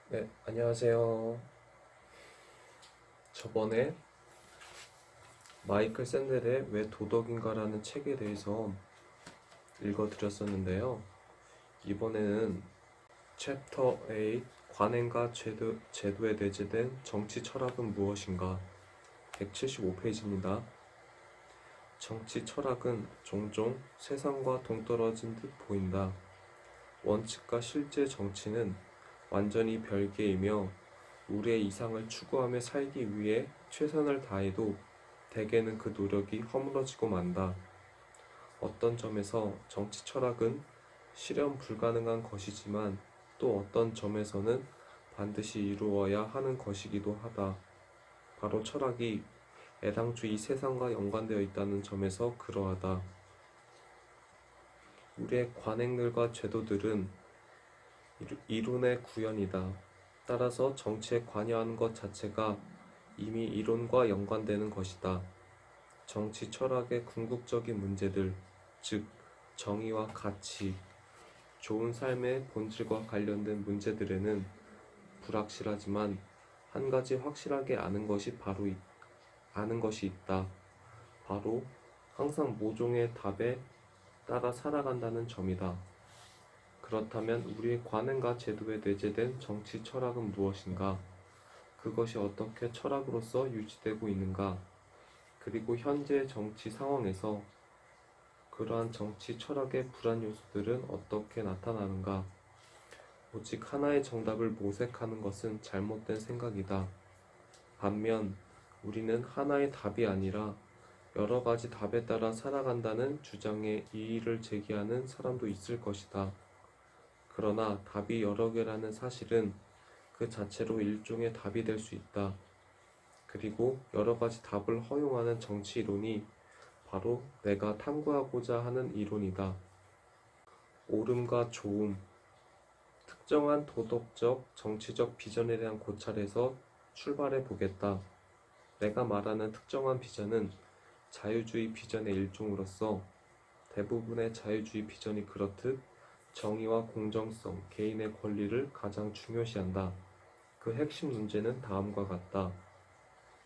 네, 안녕하세요. 저번에 마이클 샌델의 왜 도덕인가라는 책에 대해서 읽어드렸었는데요. 이번에는 챕터 8 관행과 제도에 내재된 정치 철학은 무엇인가 175페이지입니다. 정치 철학은 종종 세상과 동떨어진 듯 보인다. 원칙과 실제 정치는 완전히 별개이며 우리의 이상을 추구하며 살기 위해 최선을 다해도 대개는 그 노력이 허물어지고 만다. 어떤 점에서 정치 철학은 실현 불가능한 것이지만 또 어떤 점에서는 반드시 이루어야 하는 것이기도 하다. 바로 철학이 애당초 이 세상과 연관되어 있다는 점에서 그러하다. 우리의 관행들과 제도들은 이론의 구현이다. 따라서 정치에 관여하는 것 자체가 이미 이론과 연관되는 것이다. 정치 철학의 궁극적인 문제들, 즉 정의와 가치, 좋은 삶의 본질과 관련된 문제들에는 불확실하지만 한 가지 확실하게 아는 것이 있다. 바로 항상 모종의 답에 따라 살아간다는 점이다. 그렇다면 우리의 관행과 제도에 내재된 정치 철학은 무엇인가? 그것이 어떻게 철학으로서 유지되고 있는가? 그리고 현재 정치 상황에서 그러한 정치 철학의 불안 요소들은 어떻게 나타나는가? 오직 하나의 정답을 모색하는 것은 잘못된 생각이다. 반면 우리는 하나의 답이 아니라 여러 가지 답에 따라 살아간다는 주장에 이의를 제기하는 사람도 있을 것이다. 그러나 답이 여러 개라는 사실은 그 자체로 일종의 답이 될 수 있다. 그리고 여러 가지 답을 허용하는 정치 이론이 바로 내가 탐구하고자 하는 이론이다. 옳음과 좋음, 특정한 도덕적, 정치적 비전에 대한 고찰에서 출발해 보겠다. 내가 말하는 특정한 비전은 자유주의 비전의 일종으로서 대부분의 자유주의 비전이 그렇듯 정의와 공정성, 개인의 권리를 가장 중요시한다. 그 핵심 문제는 다음과 같다.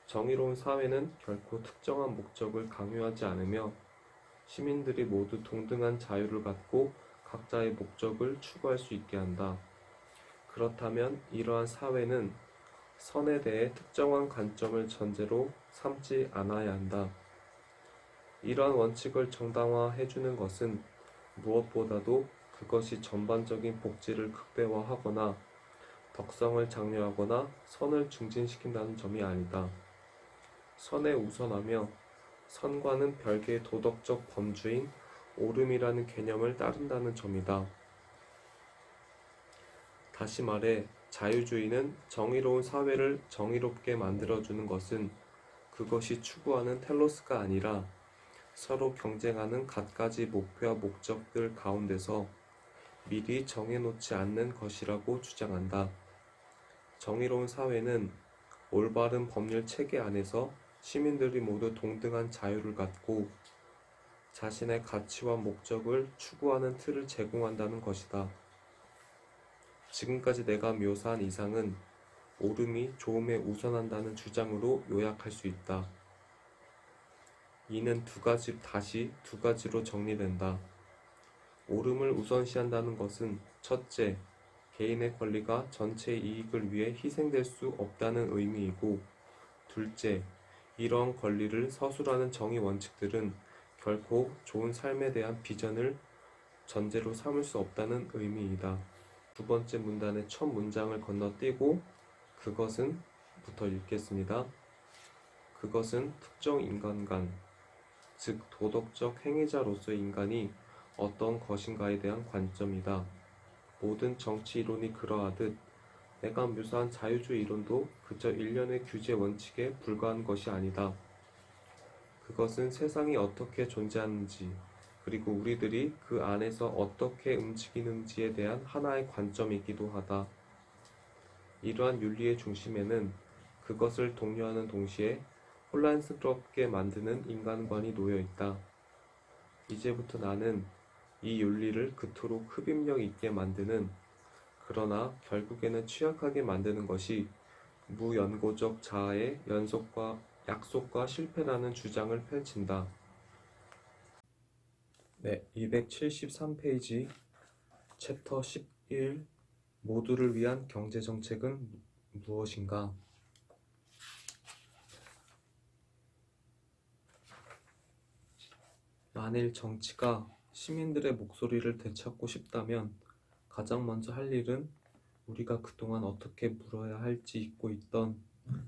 정의로운 사회는 결코 특정한 목적을 강요하지 않으며 시민들이 모두 동등한 자유를 갖고 각자의 목적을 추구할 수 있게 한다. 그렇다면 이러한 사회는 선에 대해 특정한 관점을 전제로 삼지 않아야 한다. 이러한 원칙을 정당화해주는 것은 무엇보다도 그것이 전반적인 복지를 극대화하거나 덕성을 장려하거나 선을 증진시킨다는 점이 아니다. 선에 우선하며 선과는 별개의 도덕적 범주인 옳음이라는 개념을 따른다는 점이다. 다시 말해 자유주의는 정의로운 사회를 정의롭게 만들어주는 것은 그것이 추구하는 텔로스가 아니라 서로 경쟁하는 갖가지 목표와 목적들 가운데서 미리 정해놓지 않는 것이라고 주장한다. 정의로운 사회는 올바른 법률 체계 안에서 시민들이 모두 동등한 자유를 갖고 자신의 가치와 목적을 추구하는 틀을 제공한다는 것이다. 지금까지 내가 묘사한 이상은 옳음이 좋음에 우선한다는 주장으로 요약할 수 있다. 이는 다시 두 가지로 정리된다. 옳음을 우선시한다는 것은 첫째, 개인의 권리가 전체의 이익을 위해 희생될 수 없다는 의미이고, 둘째, 이러한 권리를 서술하는 정의 원칙들은 결코 좋은 삶에 대한 비전을 전제로 삼을 수 없다는 의미이다. 두 번째 문단의 첫 문장을 건너뛰고 그것은 부터 읽겠습니다. 그것은 특정 인간 간, 즉 도덕적 행위자로서의 인간이 어떤 것인가에 대한 관점이다. 모든 정치 이론이 그러하듯 내가 묘사한 자유주의 이론도 그저 일련의 규제 원칙에 불과한 것이 아니다. 그것은 세상이 어떻게 존재하는지, 그리고 우리들이 그 안에서 어떻게 움직이는지에 대한 하나의 관점이기도 하다. 이러한 윤리의 중심에는 그것을 독려하는 동시에 혼란스럽게 만드는 인간관이 놓여 있다. 이제부터 나는 이 윤리를 그토록 흡입력 있게 만드는 그러나 결국에는 취약하게 만드는 것이 무연고적 자아의 약속과 실패라는 주장을 펼친다. 네, 273페이지 챕터 11 모두를 위한 경제정책은 무엇인가? 만일 정치가 시민들의 목소리를 되찾고 싶다면 가장 먼저 할 일은 우리가 그동안 어떻게 물어야 할지 잊고 있던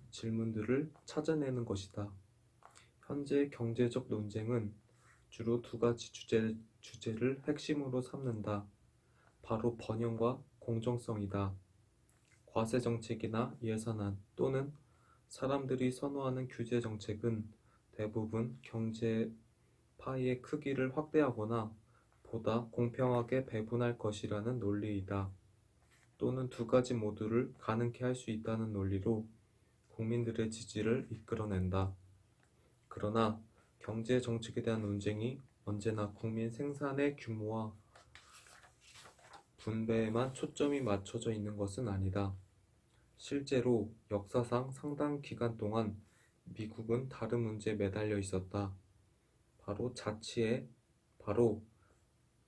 질문들을 찾아내는 것이다. 현재 경제적 논쟁은 주로 두 가지 주제를 핵심으로 삼는다. 바로 번영과 공정성이다. 과세 정책이나 예산안 또는 사람들이 선호하는 규제 정책은 대부분 경제 파이의 크기를 확대하거나 보다 공평하게 배분할 것이라는 논리이다. 또는 두 가지 모두를 가능케 할 수 있다는 논리로 국민들의 지지를 이끌어낸다. 그러나 경제 정책에 대한 논쟁이 언제나 국민 생산의 규모와 분배에만 초점이 맞춰져 있는 것은 아니다. 실제로 역사상 상당 기간 동안 미국은 다른 문제에 매달려 있었다. 바로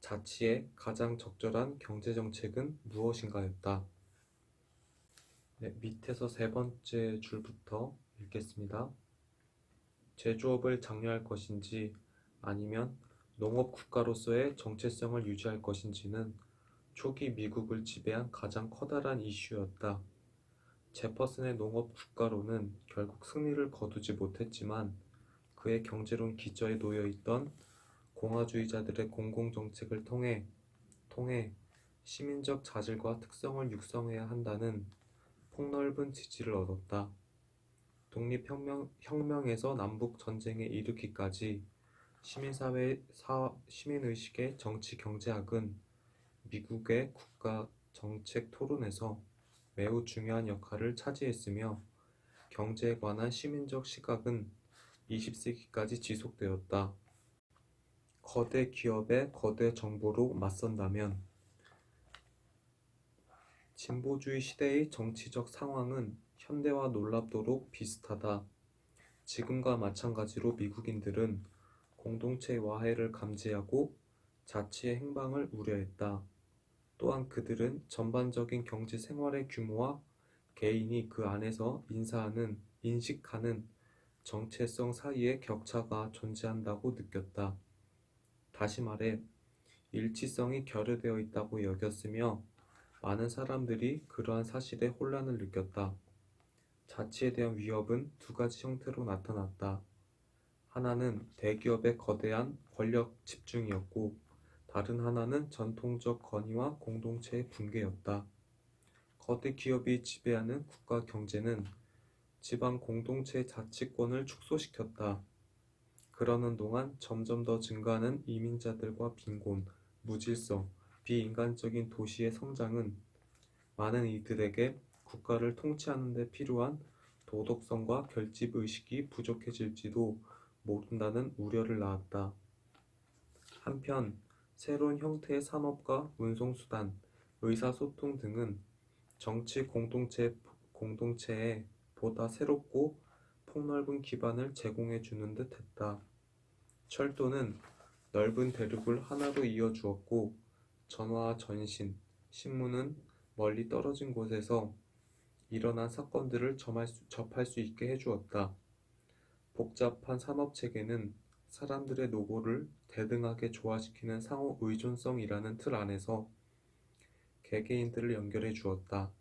자치에 가장 적절한 경제정책은 무엇인가였다. 네, 밑에서 세 번째 줄부터 읽겠습니다. 제조업을 장려할 것인지 아니면 농업 국가로서의 정체성을 유지할 것인지는 초기 미국을 지배한 가장 커다란 이슈였다. 제퍼슨의 농업 국가론은 결국 승리를 거두지 못했지만 그의 경제론 기저에 놓여있던 공화주의자들의 공공정책을 통해 시민적 자질과 특성을 육성해야 한다는 폭넓은 지지를 얻었다. 독립혁명에서 남북전쟁에 이르기까지 시민의식의 정치-경제학은 미국의 국가정책 토론에서 매우 중요한 역할을 차지했으며 경제에 관한 시민적 시각은 20세기까지 지속되었다. 거대 기업의 거대 정보로 맞선다면 진보주의 시대의 정치적 상황은 현대와 놀랍도록 비슷하다. 지금과 마찬가지로 미국인들은 공동체의 와해를 감지하고 자치의 행방을 우려했다. 또한 그들은 전반적인 경제 생활의 규모와 개인이 그 안에서 인식하는 정체성 사이에 격차가 존재한다고 느꼈다. 다시 말해 일치성이 결여되어 있다고 여겼으며 많은 사람들이 그러한 사실에 혼란을 느꼈다. 자치에 대한 위협은 두 가지 형태로 나타났다. 하나는 대기업의 거대한 권력 집중이었고 다른 하나는 전통적 건의와 공동체의 붕괴였다. 거대 기업이 지배하는 국가 경제는 지방 공동체의 자치권을 축소시켰다. 그러는 동안 점점 더 증가하는 이민자들과 빈곤, 무질서, 비인간적인 도시의 성장은 많은 이들에게 국가를 통치하는 데 필요한 도덕성과 결집의식이 부족해질지도 모른다는 우려를 낳았다. 한편 새로운 형태의 산업과 운송수단, 의사소통 등은 정치 공동체에 보다 새롭고 폭넓은 기반을 제공해 주는 듯 했다. 철도는 넓은 대륙을 하나로 이어 주었고 전화와 전신, 신문은 멀리 떨어진 곳에서 일어난 사건들을 접할 수 있게 해주었다. 복잡한 산업체계는 사람들의 노고를 대등하게 조화시키는 상호 의존성이라는 틀 안에서 개개인들을 연결해 주었다.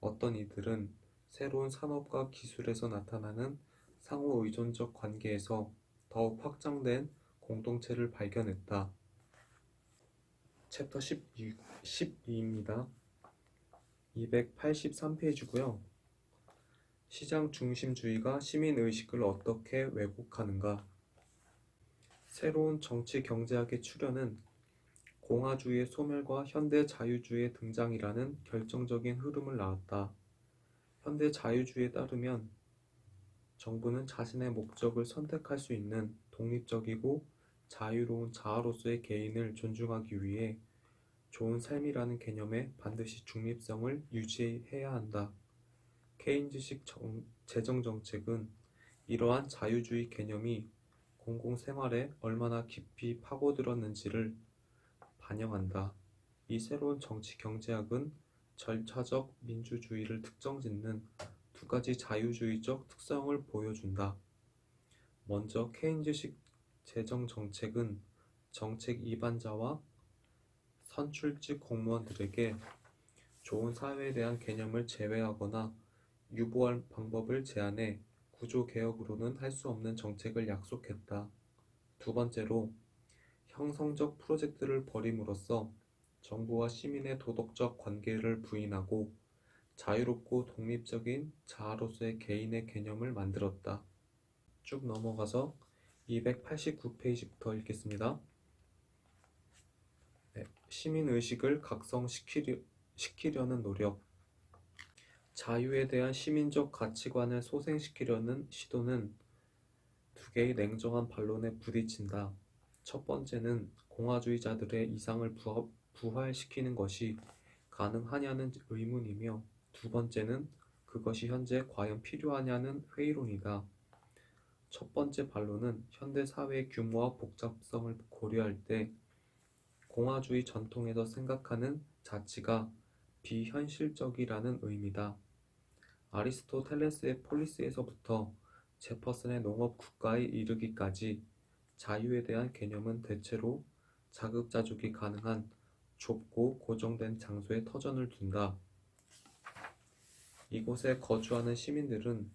어떤 이들은 새로운 산업과 기술에서 나타나는 상호 의존적 관계에서 더욱 확장된 공동체를 발견했다. 챕터 12입니다. 283페이지고요. 시장 중심주의가 시민의식을 어떻게 왜곡하는가? 새로운 정치 경제학의 출현은 공화주의의 소멸과 현대 자유주의의 등장이라는 결정적인 흐름을 낳았다. 현대 자유주의에 따르면 정부는 자신의 목적을 선택할 수 있는 독립적이고 자유로운 자아로서의 개인을 존중하기 위해 좋은 삶이라는 개념에 반드시 중립성을 유지해야 한다. 케인즈식 재정정책은 이러한 자유주의 개념이 공공생활에 얼마나 깊이 파고들었는지를 반영한다. 이 새로운 정치 경제학은 절차적 민주주의를 특정짓는 두 가지 자유주의적 특성을 보여준다. 먼저 케인즈식 재정정책은 정책 이반자와 선출직 공무원들에게 좋은 사회에 대한 개념을 제외하거나 유보할 방법을 제안해 구조개혁으로는 할 수 없는 정책을 약속했다. 두 번째로, 형성적 프로젝트를 벌임으로써 정부와 시민의 도덕적 관계를 부인하고 자유롭고 독립적인 자아로서의 개인의 개념을 만들었다. 쭉 넘어가서 289페이지부터 읽겠습니다. 시민의식을 각성시키려는 노력. 자유에 대한 시민적 가치관을 소생시키려는 시도는 두 개의 냉정한 반론에 부딪힌다. 첫 번째는 공화주의자들의 이상을 부활시키는 것이 가능하냐는 의문이며, 두 번째는 그것이 현재 과연 필요하냐는 회의론이다. 첫 번째 반론은 현대 사회의 규모와 복잡성을 고려할 때 공화주의 전통에서 생각하는 자치가 비현실적이라는 의미다. 아리스토텔레스의 폴리스에서부터 제퍼슨의 농업국가에 이르기까지 자유에 대한 개념은 대체로 자급자족이 가능한 좁고 고정된 장소에 터전을 둔다. 이곳에 거주하는 시민들은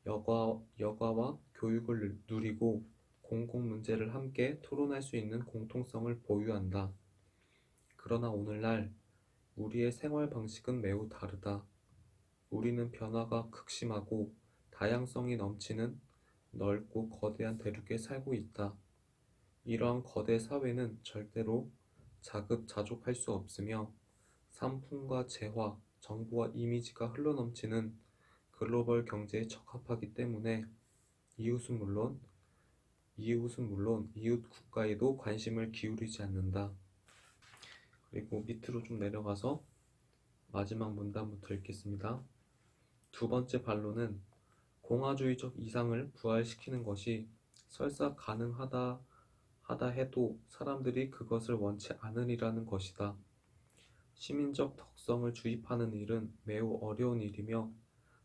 여가와 교육을 누리고 공공 문제를 함께 토론할 수 있는 공통성을 보유한다. 그러나 오늘날 우리의 생활 방식은 매우 다르다. 우리는 변화가 극심하고 다양성이 넘치는 넓고 거대한 대륙에 살고 있다. 이러한 거대 사회는 절대로 자급자족할 수 없으며 산품과 재화, 정보와 이미지가 흘러넘치는 글로벌 경제에 적합하기 때문에 이웃은 물론 이웃 국가에도 관심을 기울이지 않는다. 그리고 밑으로 좀 내려가서 마지막 문단부터 읽겠습니다. 두 번째 반론은 공화주의적 이상을 부활시키는 것이 설사 가능하다 해도 사람들이 그것을 원치 않으리라는 것이다. 시민적 덕성을 주입하는 일은 매우 어려운 일이며,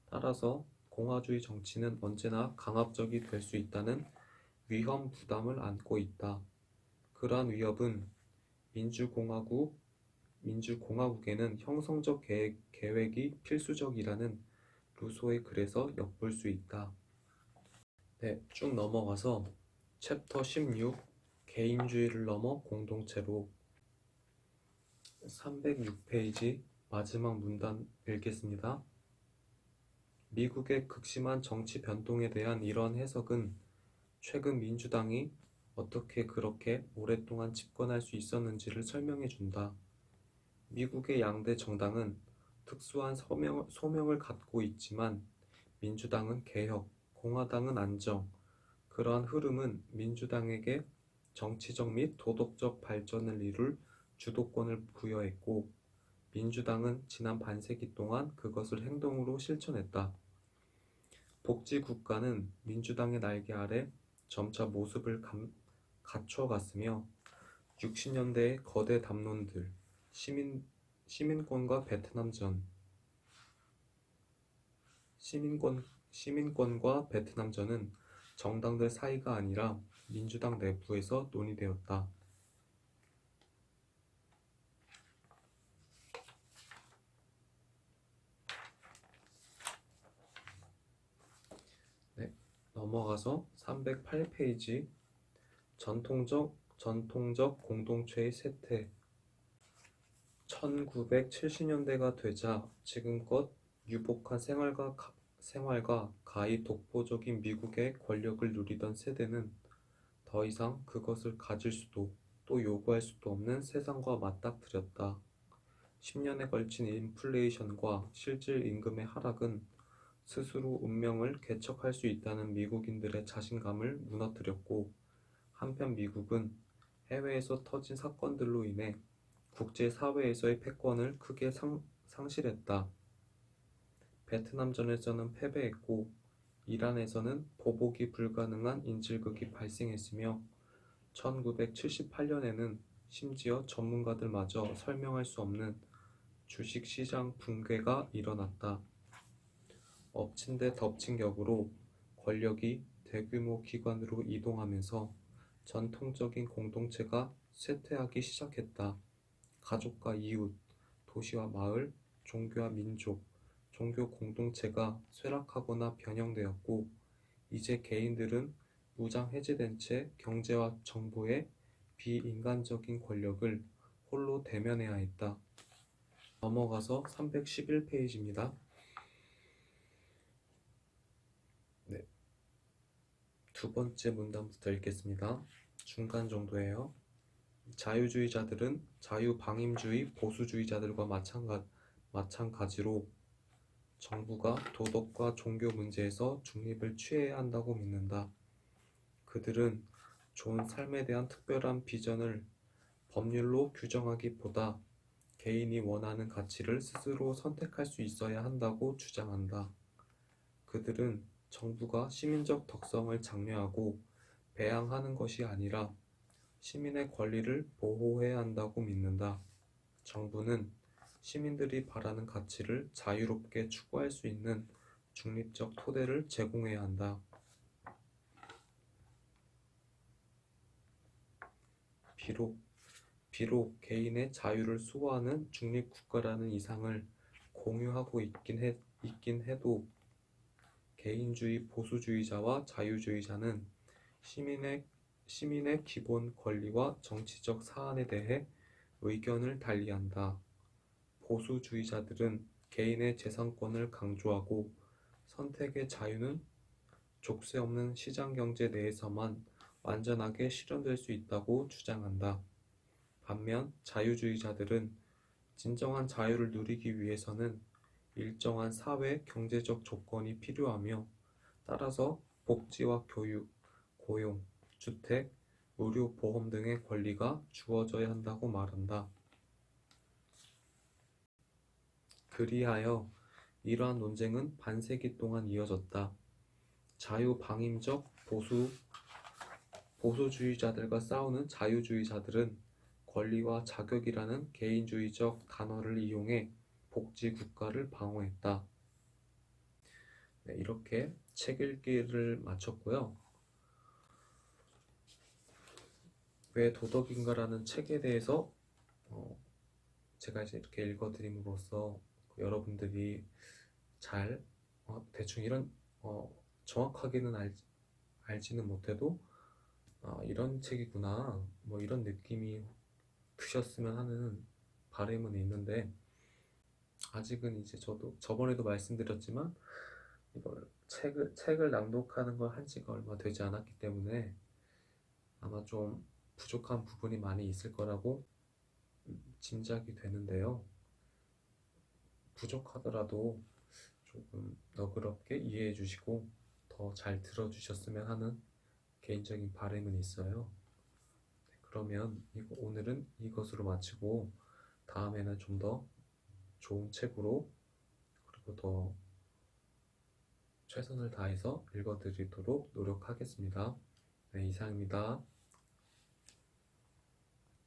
따라서 공화주의 정치는 언제나 강압적이 될 수 있다는 위험 부담을 안고 있다. 그러한 위협은 민주공화국에는 형성적 계획이 필수적이라는 루소의 글에서 엿볼 수 있다. 네, 쭉 넘어가서 챕터 16 개인주의를 넘어 공동체로 306페이지 마지막 문단 읽겠습니다. 미국의 극심한 정치 변동에 대한 이러한 해석은 최근 민주당이 어떻게 그렇게 오랫동안 집권할 수 있었는지를 설명해 준다. 미국의 양대 정당은 특수한 소명을 갖고 있지만 민주당은 개혁, 공화당은 안정. 그러한 흐름은 민주당에게 정치적 및 도덕적 발전을 이룰 주도권을 부여했고, 민주당은 지난 반세기 동안 그것을 행동으로 실천했다. 복지국가는 민주당의 날개 아래 점차 모습을 갖춰갔으며 60년대의 거대 담론들, 시민권과 베트남전은 정당들 사이가 아니라 민주당 내부에서 논의되었다. 네, 넘어가서 308페이지 전통적 공동체의 쇠퇴. 1970년대가 되자 지금껏 유복한 생활과 가히 독보적인 미국의 권력을 누리던 세대는 더 이상 그것을 가질 수도 또 요구할 수도 없는 세상과 맞닥뜨렸다. 10년에 걸친 인플레이션과 실질 임금의 하락은 스스로 운명을 개척할 수 있다는 미국인들의 자신감을 무너뜨렸고, 한편 미국은 해외에서 터진 사건들로 인해 국제사회에서의 패권을 크게 상실했다. 베트남전에서는 패배했고 이란에서는 보복이 불가능한 인질극이 발생했으며 1978년에는 심지어 전문가들마저 설명할 수 없는 주식시장 붕괴가 일어났다. 엎친 데 덮친 격으로 권력이 대규모 기관으로 이동하면서 전통적인 공동체가 쇠퇴하기 시작했다. 가족과 이웃, 도시와 마을, 종교와 민족, 종교 공동체가 쇠락하거나 변형되었고 이제 개인들은 무장 해제된 채 경제와 정보의 비인간적인 권력을 홀로 대면해야 했다. 넘어가서 311페이지입니다. 네. 두 번째 문단부터 읽겠습니다. 중간 정도예요. 자유주의자들은 자유방임주의 보수주의자들과 마찬가지로 정부가 도덕과 종교 문제에서 중립을 취해야 한다고 믿는다. 그들은 좋은 삶에 대한 특별한 비전을 법률로 규정하기보다 개인이 원하는 가치를 스스로 선택할 수 있어야 한다고 주장한다. 그들은 정부가 시민적 덕성을 장려하고 배양하는 것이 아니라 시민의 권리를 보호해야 한다고 믿는다. 정부는 시민들이 바라는 가치를 자유롭게 추구할 수 있는 중립적 토대를 제공해야 한다. 비록 개인의 자유를 수호하는 중립국가라는 이상을 공유하고 있긴 해도 개인주의 보수주의자와 자유주의자는 시민의 기본 권리와 정치적 사안에 대해 의견을 달리한다. 보수주의자들은 개인의 재산권을 강조하고 선택의 자유는 족쇄 없는 시장경제 내에서만 완전하게 실현될 수 있다고 주장한다. 반면 자유주의자들은 진정한 자유를 누리기 위해서는 일정한 사회 경제적 조건이 필요하며 따라서 복지와 교육, 고용, 주택, 의료 보험 등의 권리가 주어져야 한다고 말한다. 그리하여 이러한 논쟁은 반세기 동안 이어졌다. 자유방임적 보수주의자들과 싸우는 자유주의자들은 권리와 자격이라는 개인주의적 단어를 이용해 복지국가를 방어했다. 네, 이렇게 책 읽기를 마쳤고요. 왜 도덕인가라는 책에 대해서 제가 이제 이렇게 읽어드림으로써 여러분들이 잘 대충 이런 정확하게는 알지는 못해도 이런 책이구나 뭐 이런 느낌이 드셨으면 하는 바람은 있는데 아직은 이제 저도 저번에도 말씀드렸지만 이걸 책을 낭독하는 걸 한 지가 얼마 되지 않았기 때문에 아마 좀 부족한 부분이 많이 있을 거라고 짐작이 되는데요. 부족하더라도 조금 너그럽게 이해해 주시고 더 잘 들어주셨으면 하는 개인적인 바람은 있어요. 그러면 오늘은 이것으로 마치고 다음에는 좀 더 좋은 책으로 그리고 더 최선을 다해서 읽어드리도록 노력하겠습니다. 네, 이상입니다.